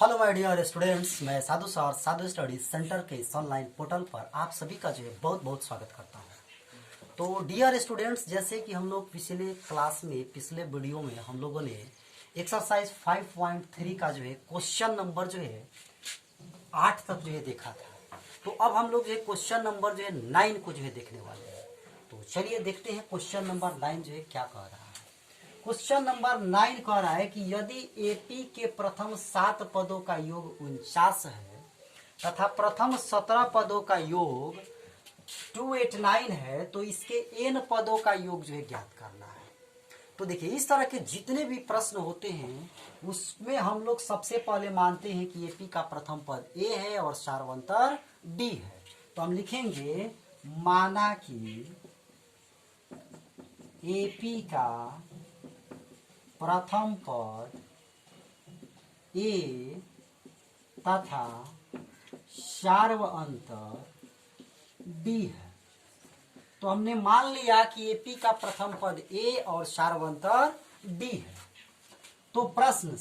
Hello my dear students, मैं साधु sir साधु study centre के इस ऑनलाइन पोर्टल पर आप सभी का जो है बहुत बहुत स्वागत करता हूं। तो डियर स्टूडेंट्स, जैसे कि हम लोग पिछले क्लास में पिछले वीडियो में हम लोगों ने एक्सरसाइज 5.3 का जो है क्वेश्चन नंबर जो है 8 तक जो है देखा था। तो अब हम लोग जो है क्वेश्चन नंबर जो है 9 को जो है देखने वाले हैं। तो चलिए देखते हैं क्वेश्चन नंबर 9 जो है क्या कह रहा है। क्वेश्चन नंबर 9 कह रहा है कि यदि एपी के प्रथम 7 पदों का योग 49 है तथा प्रथम 17 पदों का योग 289 है तो इसके एन पदों का योग जो है ज्ञात करना है। तो देखिए, इस तरह के जितने भी प्रश्न होते हैं उसमें हम लोग सबसे पहले मानते हैं कि एपी का प्रथम पद ए है और सार्वंतर डी है। तो हम लिखेंगे माना कि एपी का प्रथम पद ए तथा सार्वंतर बी है। तो हमने मान लिया कि एपी का प्रथम पद ए और सार्वंतर डी है। तो प्रश्न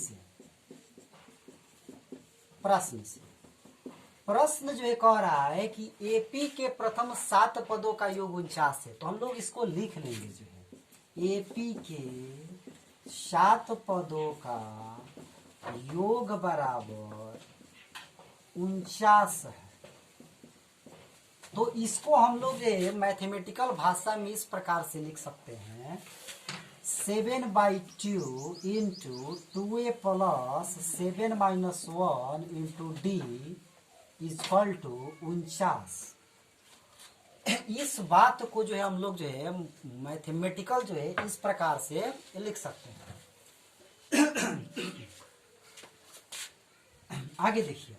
जो है कह रहा है कि एपी के प्रथम 7 पदों का योग 49 है। तो हम लोग इसको लिख लेंगे जो है एपी के 7 पदों का योग बराबर 49 है। तो इसको हम लोग जो है मैथमेटिकल भाषा में इस प्रकार से लिख सकते हैं 7/2 into 2a plus 7 minus 1 into D equal to 49। इस बात को जो है हम लोग जो है मैथमेटिकल जो है इस प्रकार से लिख सकते हैं। आगे देखिए,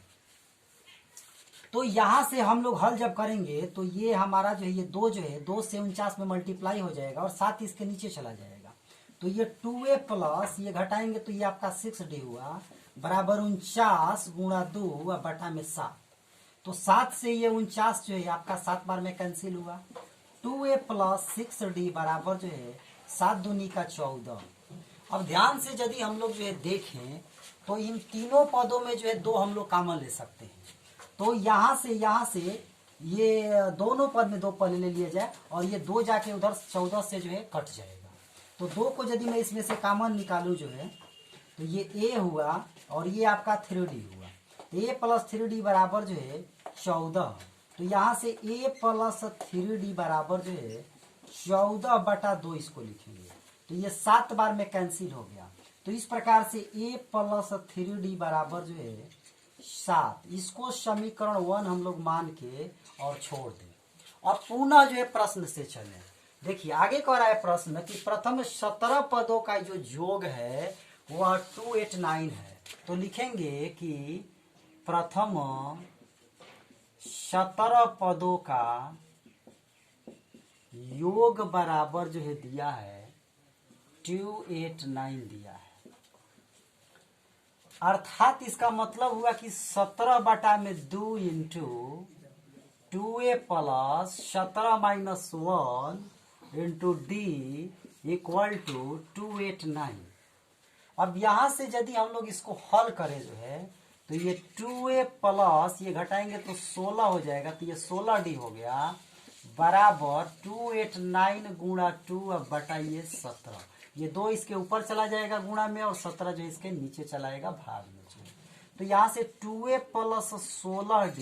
तो यहां से हम लोग हल जब करेंगे तो ये हमारा जो है ये 2 जो है 2 से 49 में मल्टीप्लाई हो जाएगा और 7 इसके नीचे चला जाएगा। तो ये 2a प्लस ये घटाएंगे तो ये आपका 6d हुआ बराबर 49 गुणा 2 बटा में 7। तो 7 से ये 49 जो है आपका 7 बार में कैंसिल हुआ। 2a प्लस 6d बराबर जो है 7 दूनी का 14। अब ध्यान से यदि हम लोग जो है देखें तो इन तीनों पदों में जो है 2 हम लोग कॉमन ले सकते हैं। तो यहाँ से ये दोनों पद में 2 पद ले लिया जाए और ये 2 जाके उधर 14 से जो है कट जाएगा। तो 2 को यदि मैं इसमें से कॉमन निकालू जो है तो ये a हुआ और ये आपका 3d हुआ। तो a प्लस 3d बराबर जो है 14। तो यहाँ से a प्लस 3d बराबर जो है 14 बटा 2 इसको लिखेंगे। तो ये 7 बार में कैंसिल हो गया। तो इस प्रकार से a प्लस 3d बराबर जो है 7। इसको समीकरण 1 हम लोग मान के और छोड़ दें। और पुनः जो है प्रश्न से चले। देखिए आगे कह रहा है प्रश्न कि प्रथम 17 पदों का जो योग है वह 289 है। तो लिखेंगे कि प्रथम 17 पदों का योग बराबर जो है दिया है 289 दिया है। अर्थात इसका मतलब हुआ कि 17 बटा में 2 into 2a plus 17 minus 1 into D equal to 289। अब यहां से यदि हम लोग इसको हल करें जो है तो ये 2a प्लस ये घटाएंगे तो 16 हो जाएगा। तो ये 16d हो गया बराबर 289 गुणा 2 बटा ये 17। ये 2 इसके ऊपर चला जाएगा गुणा में और 17 जो इसके नीचे चलाएगा भाग में जो। तो यहां से 2a प्लस 16d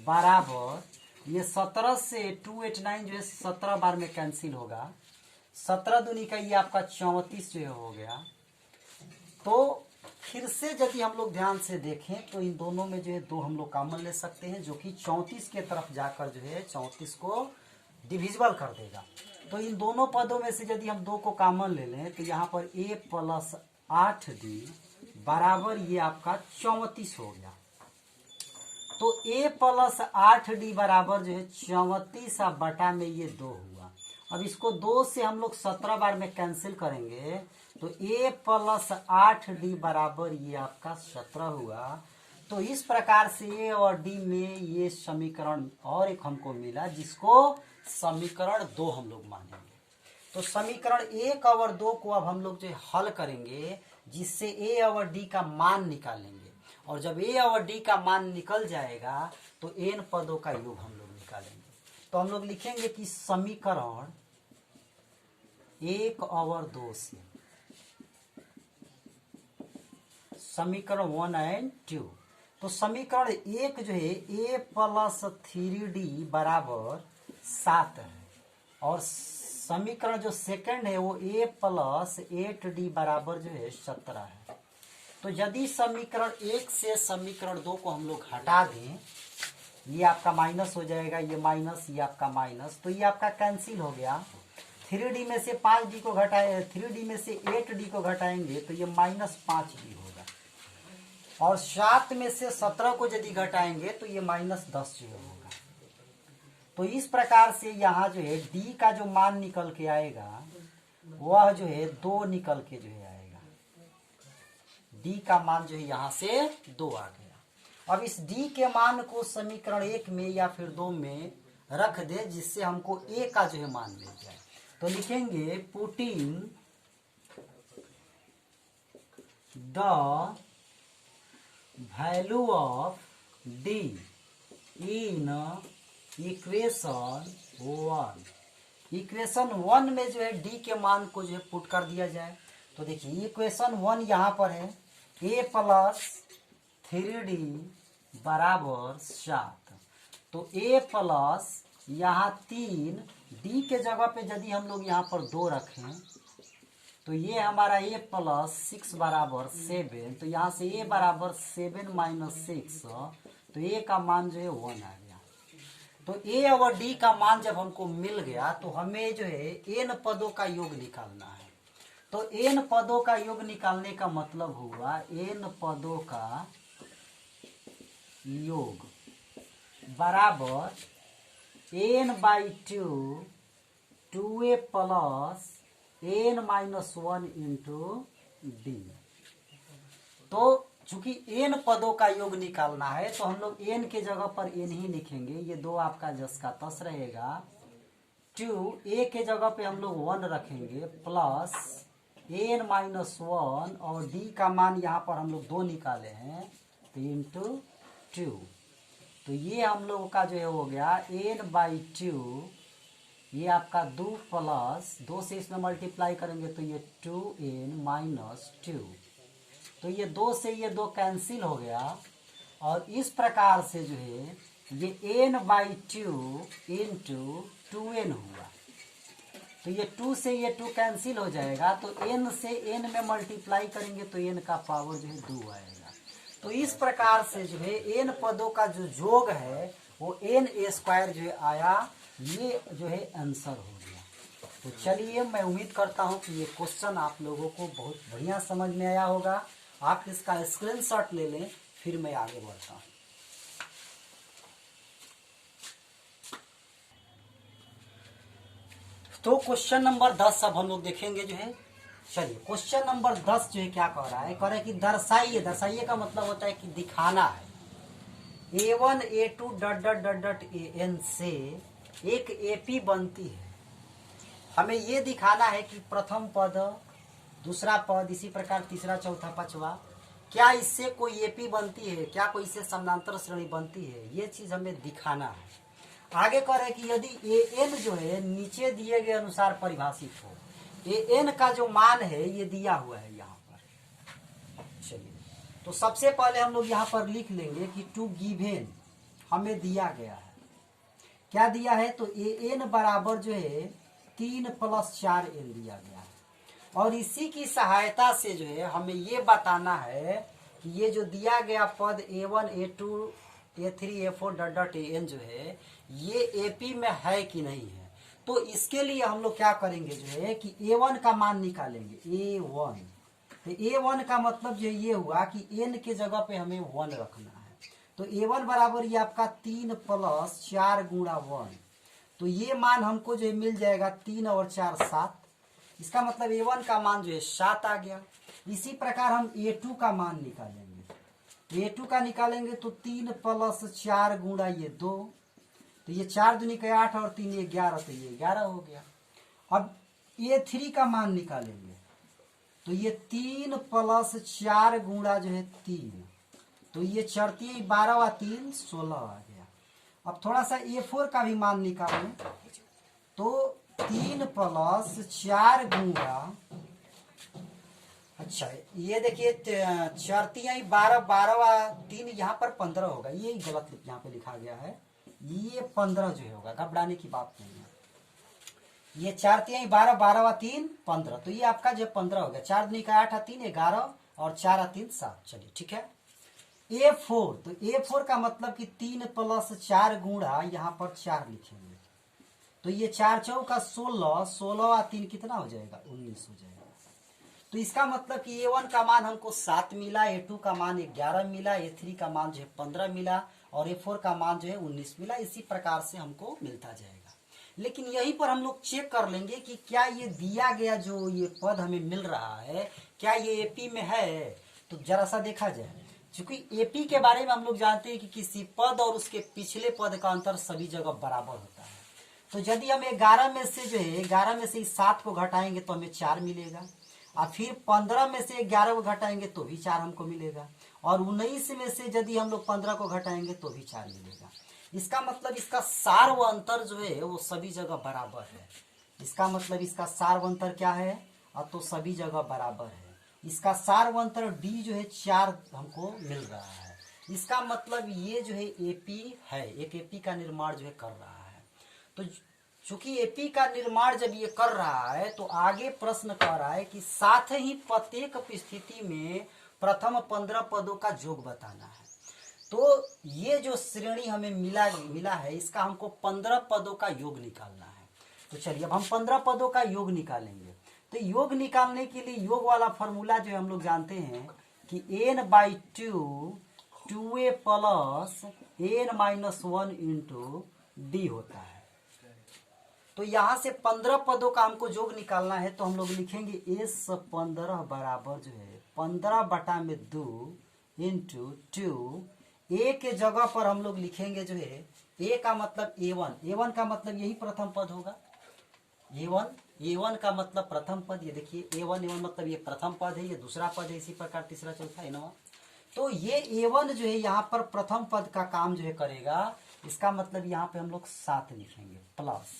बराबर ये 17 से 289 जो है 17 बार में कैंसिल होगा। 17 दूनी का ये आपका 34 जो हो गया। तो फिर से यदि हम लोग ध्यान से देखें तो इन दोनों में जो है 2 हम लोग कॉमन ले सकते हैं जो कि 34 के तरफ जाकर जो है 34 को डिविजिबल कर देगा। तो इन दोनों पदों में से यदि हम 2 को कॉमन ले लें तो यहाँ पर a प्लस 8d बराबर ये आपका 34 हो गया। तो a प्लस 8d बराबर जो है 34 बटा में ये 2 हुआ। अब इसको 2 से हम लोग 17 बार में कैंसिल करेंगे तो a प्लस 8d बराबर ये आपका 17 हुआ। तो इस प्रकार से a और d में ये समीकरण और एक हमको मिला जिसको समीकरण 2 हम लोग मानेंगे। तो समीकरण 1 और 2 को अब हम लोग जो हल करेंगे जिससे ए और डी का मान निकालेंगे, और जब ए और डी का मान निकल जाएगा तो एन पदों का योग हम लोग निकालेंगे। तो हम लोग लिखेंगे कि समीकरण 1 और 2 से, समीकरण 1 एंड 2, तो समीकरण 1 जो है a प्लस 3d बराबर 7 है, और समीकरण जो सेकंड है वो a प्लस 8d बराबर जो है 17 है। तो यदि समीकरण 1 से समीकरण 2 को हम लोग हटा दें, ये आपका माइनस हो जाएगा, ये माइनस, ये आपका माइनस, तो ये आपका कैंसिल हो गया। 3d में से 5d को घटाए, 3d में से 8d को घटाएंगे तो ये -5d होगा, और 7 में से 17 को यदि घटाएंगे तो ये -10 जो होगा। तो इस प्रकार से यहाँ जो है d का जो मान निकल के आएगा वह जो है 2 निकल के जो है आएगा, d का मान जो है यहाँ से 2 आ गया। अब इस d के मान को समीकरण 1 में या फिर 2 में रख दे, जिससे हमको a का जो है मान मिल जाए। तो लिखेंगे putting the value of d in equation 1। Equation 1 में जो है d के मान को जो है पुट कर दिया जाए। तो देखिए इक्वेशन 1 यहाँ पर है a प्लस 3d बराबर 7, तो a प्लस यहाँ 3, d के जगह पे यदि हम लोग यहाँ पर 2 रखें तो ये हमारा a प्लस 6 बराबर 7, तो यहाँ से a बराबर 7 माइनस 6, तो a का मान जो है 1 आ गया। तो a और d का मान जब हमको मिल गया तो हमें जो है n पदों का योग निकालना है। तो n पदों का योग निकालने का मतलब हुआ n पदों का योग बराबर n/2 2a plus n-1 into d। तो चूंकि n पदों का योग निकालना है तो हम लोग n के जगह पर n ही लिखेंगे, ये 2 आपका जस का तस रहेगा। 2a के जगह पे हम लोग 1 रखेंगे प्लस n-1, और d का मान यहाँ पर हम लोग 2 निकाले हैं तो इंटू 2, तो ये हम लोग का जो है हो गया n/2, ये आपका 2 प्लस 2 से इसमें मल्टीप्लाई करेंगे तो ये 2n-2, तो ये 2 से ये 2 कैंसिल हो गया, और इस प्रकार से जो है ये n/2 इंटू 2n हुआ। तो ये 2 से ये 2 कैंसिल हो जाएगा, तो n से n में मल्टीप्लाई करेंगे तो n का पावर जो है 2 आएगा। तो इस प्रकार से जो है n पदों का जो योग है वो n² जो है आया, ये जो है आंसर हो गया। तो चलिए मैं उम्मीद करता हूँ कि ये क्वेश्चन आप लोगों को बहुत बढ़िया समझ में आया होगा। आप इसका स्क्रीनशॉट ले लें, फिर मैं आगे बढ़ता हूँ। तो क्वेश्चन नंबर 10 अब हम लोग देखेंगे जो है। चलिए क्वेश्चन नंबर 10 जो है क्या कह रहा है, कह रहा है कि दर्शाइए, दर्शाइए का मतलब होता है कि दिखाना है। a1 a2 dot dot dot dot an से एक AP बनती है। हमें ये दिखाना है कि प्रथम पद, दूसरा पद, इसी प्रकार तीसरा चौथा पांचवा, क्या इससे कोई AP बनती है, क्या कोई इससे समानांतर श्रेणी बनती है, ये चीज हमें दिखाना है। आगे कह रहे कि यदि an जो है नीचे दिए गए अनुसार परिभाषित हो, an का जो मान है ये दिया हुआ है यहाँ पर। चलिए तो सबसे पहले हम लोग यहाँ पर लिख लेंगे कि टू गिवेन हमें दिया गया है, क्या दिया है, तो an बराबर जो है 3 + 4n दिया गया है, और इसी की सहायता से जो है हमें ये बताना है कि ये जो दिया गया पद a1 a2 a3 a4 dot dot an जो है ये AP में है कि नहीं है। तो इसके लिए हम लोग क्या करेंगे जो है कि a1 का मान निकालेंगे, a1, तो a1 का मतलब जो ये हुआ कि n के जगह पे हमें 1 रखना है। तो a1 बराबर ये आपका 3 + 4 गुणा 1, तो ये मान हमको जो मिल जाएगा 3 और 4 7, इसका मतलब a1 का मान जो है 7 आ गया। इसी प्रकार हम a2 का मान निकालेंगे, a2 का निकालेंगे तो 3 + 4 गुणा ये 2, तो ये 4 दूनी के 8 और 3 ये 11, तो ये 11 हो गया। अब a3 का मान निकालेंगे, तो ये 3 प्लस 4 गुणा जो है 3, तो ये चढ़ती 12 व 3 16 आ गया। अब थोड़ा सा A4 का भी मान निकालें, तो 3 प्लस 4 गुणा, अच्छा ये देखिए चढ़ती है 12, 12 व 3 यहाँ पर 15 होगा, ये गलत यहाँ पे लिखा गया है, ये 15 जो होगा, घबराने की बात नहीं है। ये 4 3 12, 12 व 3 15, तो ये आपका जो 15 हो गया। 4 दूनी का 8 3 11 और 4 3 7। चलिए ठीक है। A4, तो A4 का मतलब कि 3 प्लस 4 गुणा यहाँ पर 4 लिखेंगे, तो ये 4 चौका 16, 16 व 3 कितना हो जाएगा 19 हो जाएगा। तो इसका मतलब कि A1 का मान हमको 7 मिला, A2 का मान 11 मिला, A3 का मान जो है 15 मिला और A4 का मान जो है 19 मिला। इसी प्रकार से हमको मिलता जाएगा। लेकिन यहीं पर हम लोग चेक कर लेंगे कि क्या ये दिया गया जो ये पद हमें मिल रहा है, क्या ये एपी में है। तो जरा सा देखा जाए, क्योंकि एपी के बारे में हम लोग जानते हैं कि किसी पद और उसके पिछले पद का अंतर सभी जगह बराबर होता है। तो यदि हम 11 में से जो है 11 में से 7 को घटाएंगे तो हमें 4 मिलेगा, और फिर 15 में से 11 को घटाएंगे तो भी 4 हमको मिलेगा, और 19 में से यदि हम लोग 15 को घटाएंगे तो भी 4 मिलेगा। इसका मतलब इसका सार व अंतर जो है वो सभी जगह बराबर है। इसका मतलब इसका सार व अंतर क्या है, अब तो सभी जगह बराबर है। इसका सार व अंतर डी जो है 4 हमको मिल रहा है। इसका मतलब ये जो है एपी है, एक एपी का निर्माण जो है कर रहा है। तो चूंकि एपी का निर्माण जब ये कर रहा है तो आगे प्रश्न कह रहा है कि साथ ही प्रत्येक स्थिति में प्रथम 15 पदों का योग बताना है। तो ये जो श्रेणी हमें मिला है इसका हमको 15 पदों का योग निकालना है। तो चलिए अब हम 15 पदों का योग निकालेंगे। तो योग निकालने के लिए योग वाला फॉर्मूला जो हम लोग जानते हैं कि n/2 2a plus n-1 into D होता है। तो यहां से 15 पदों का हमको योग निकालना है, तो हम लोग लिखेंगे S15 बराबर जो है 15/2 इंटू 2। ए के जगह पर हम लोग लिखेंगे जो है ए का मतलब A1 का मतलब यही प्रथम पद होगा। A1 का मतलब प्रथम पद, ये देखिए A1 मतलब ये प्रथम पद है, ये दूसरा पद है, इसी प्रकार तीसरा चौथा है ना। तो ये A1 जो है यहाँ पर प्रथम पद का काम जो है करेगा। इसका मतलब यहाँ पे हम लोग 7 लिखेंगे प्लस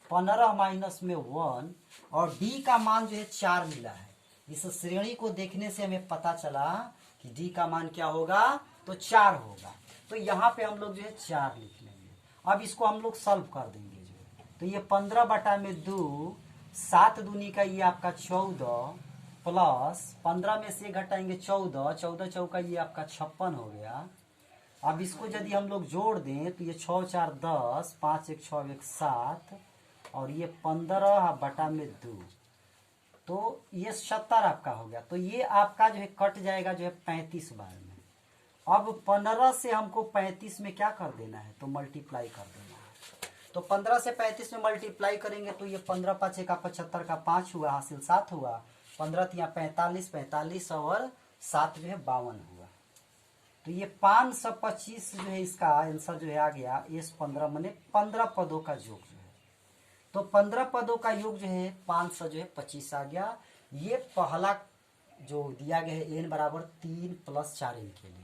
15 माइनस में 1, और डी का मान जो है 4 मिला है। इस श्रेणी को देखने से हमें पता चला कि डी का मान क्या होगा, तो 4 होगा। तो यहाँ पे हम लोग जो है 4 लिख लेंगे। अब इसको हम लोग सॉल्व कर देंगे जो है, तो ये 15/2, 7 दूनी का ये आपका 14 प्लस 15 में से घटाएंगे 14, 14 चौका ये आपका 56 हो गया। अब इसको यदि हम लोग जोड़ दें तो ये 6 4 10, 5 1 6 1 7, और ये 15/2, तो ये 70 आपका हो गया। तो ये आपका जो है कट जाएगा जो है 35 बार में। अब 15 से हमको 35 में क्या कर देना है, तो मल्टीप्लाई कर देना है। तो 15 से 35 में मल्टीप्लाई करेंगे तो ये 15 5 का 75 का 5 हुआ, हासिल 7 हुआ, 15 3 45, 45 और 7 जो है 52 हुआ। तो ये 525 जो है इसका आंसर जो है आ गया। S15 माने 15 पदों का योग जो है, तो 15 पदों का योग जो है 525 आ गया। ये पहला जो दिया गया है n बराबर 3 + 4 n के लिए।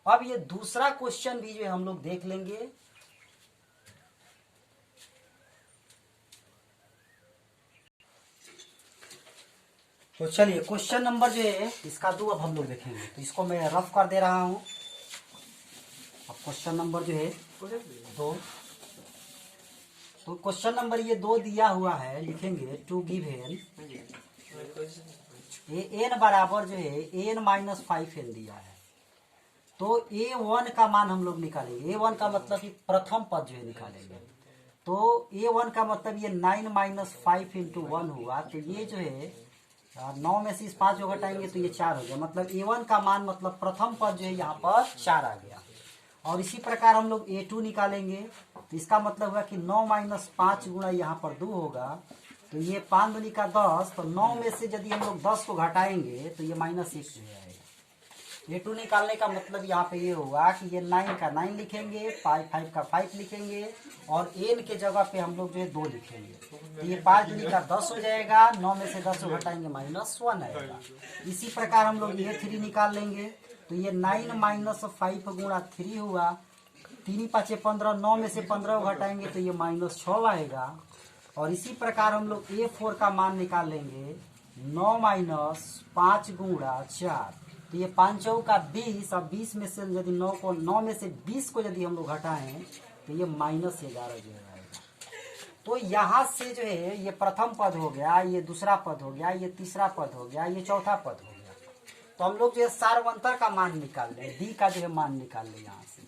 अब ये दूसरा क्वेश्चन भी जो है हम लोग देख लेंगे। तो चलिए क्वेश्चन नंबर जो है इसका 2 अब हम लोग देखेंगे। तो इसको मैं रफ कर दे रहा हूं। अब क्वेश्चन नंबर जो है 2, तो क्वेश्चन नंबर ये 2 दिया हुआ है, लिखेंगे टू गिवन n बराबर जो है n-5n दिया है। तो A1 का मान हम लोग निकालेंगे। A1 का मतलब कि प्रथम पद जो है निकालेंगे। तो A1 का मतलब ये 9 - 5 × 1 हुआ, तो ये जो है 9 में से इस 5 को घटाएंगे तो ये 4 हो गया। मतलब A1 का मान मतलब प्रथम पद जो है यहाँ पर 4 आ गया। और इसी प्रकार हम लोग A2 निकालेंगे। तो इसका मतलब हुआ कि 9 - 5 गुणा यहाँ पर 2 होगा, तो ये 5 दूनी का 10, तो 9 में से यदि हम लोग 10 को घटाएंगे तो ये -1 जो आएगा। A2 निकालने का मतलब यहाँ पे ये होगा कि ये 9 का 9 लिखेंगे, 5 का 5 लिखेंगे और n के जगह पे हम लोग जो है 2 लिखेंगे। तो ये 5 दूनी का 10 हो जाएगा, 9 में से 10 को घटाएंगे -1 आएगा। इसी प्रकार हम लोग A3 निकाल लेंगे। तो ये 9 - 5 गुणा 3 हुआ, 3 5 15, 9 में से 15 को घटाएंगे तो ये -6 आएगा। और इसी प्रकार हम लोग A4 का मान निकाल लेंगे, 9 - 5 गुणा 4, तो ये 5 का 20, और 20 में से यदि 9 में से 20 को यदि हम लोग घटाएं तो ये -11 जो है आएगा। तो यहाँ से जो है ये प्रथम पद हो गया, ये दूसरा पद हो गया, ये तीसरा पद हो गया, ये चौथा पद हो गया। तो हम लोग जो है सार्वंतर का मान निकाल लें, डी का जो है मान निकाल लें यहाँ से।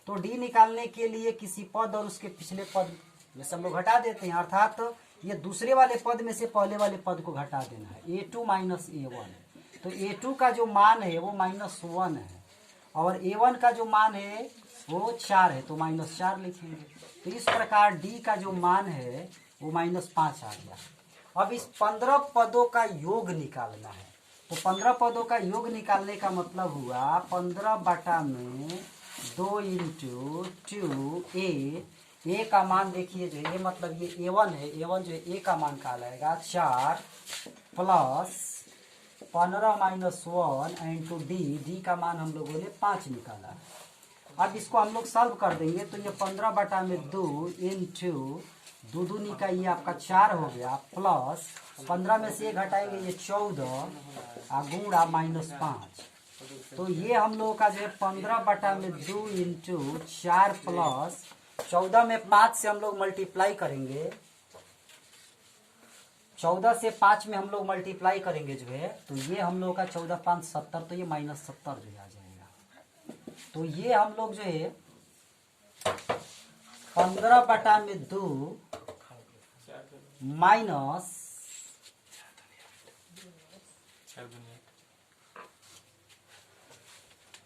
तो डी निकालने के लिए किसी पद और उसके पिछले पद में से हम लोग घटा देते हैं, अर्थात ये दूसरे वाले पद में से पहले वाले पद को घटा देना है। A2 - A1, तो A2 का जो मान है वो -1 है और A1 का जो मान है वो 4 है, तो -4 लिखेंगे। तो इस प्रकार D का जो मान है वो -5 आ गया। अब इस 15 पदों का योग निकालना है। तो 15 पदों का योग निकालने का मतलब हुआ 15 बटा में 2 × 2 A का मान देखिए जो ये मतलब ये A1 है, A1 जो है A का मान का आएगा 4 प्लस 15 - 1 इंटू D का मान हम लोगों ने 5 निकाला। अब इसको हम लोग सॉल्व कर देंगे तो ये 15 बटा में 2 इंटू 2 दूनी का ये आपका 4 हो गया, प्लस 15 में से 1 घटाएंगे ये 14 गुणा -5। तो ये हम लोगों का जो है 15 बटा में 2 इंटू 4 प्लस 14 में 5 से हम लोग मल्टीप्लाई करेंगे, 14 से 5 में हम लोग मल्टीप्लाई करेंगे जो है, तो ये हम लोग का 14 × 5 = 70, तो ये -70 जो है आ जाएगा। तो ये हम लोग जो है 15 बटा में 2 माइनस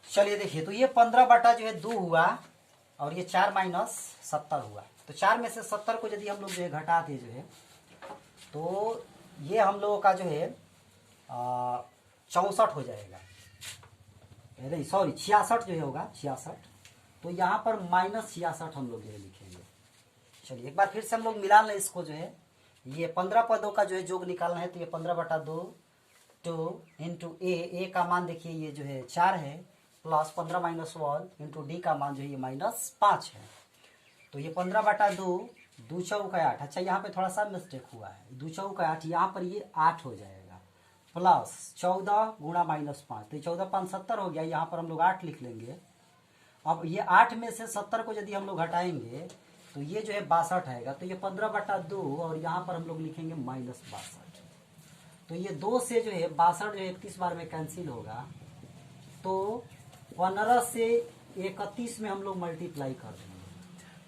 चलिए देखिए, तो ये 15 बटा जो है 2 हुआ और ये 4 - 70 हुआ। तो 4 में से 70 को यदि हम लोग जो है घटा दे जो है, तो ये हम लोगों का जो है 64 हो जाएगा, नहीं सॉरी 66 जो है होगा 66। तो यहाँ पर -66 हम लोग जो है लिखेंगे। चलिए एक बार फिर से हम लोग मिला लें इसको जो है, ये 15 पदों का जो है योग निकालना है। तो ये 15 बटा 2 इंटू A का मान देखिए ये जो है 4 है, प्लस 15 - 1 इंटू D का मान जो है ये -5 है। तो ये 15 बटा 2 2 चौका 8, अच्छा यहाँ पे थोड़ा सा मिस्टेक हुआ है, 2 चौका 8, यहाँ पर ये 8 हो जाएगा, प्लस 14 गुणा -5, तो 14 × 5 = 70 हो गया, यहाँ पर हम लोग 8 लिख लेंगे। अब ये 8 में से 70 को यदि हम लोग घटाएंगे तो ये जो है 62 आएगा। तो ये 15 बटा 2 और यहाँ पर हम लोग लिखेंगे -62। तो ये 2 से जो है 62 जो 31 बार में कैंसिल होगा, तो 15 से 31 में हम लोग मल्टीप्लाई कर देंगे।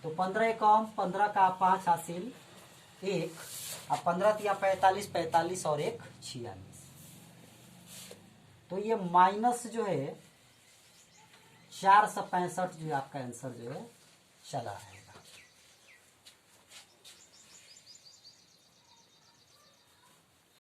तो 15 कम 15 का 5 हासिल 1, अब 15 × 45 45 और 1 46। तो ये माइनस जो है 465 जो है आपका आंसर जो है चला है।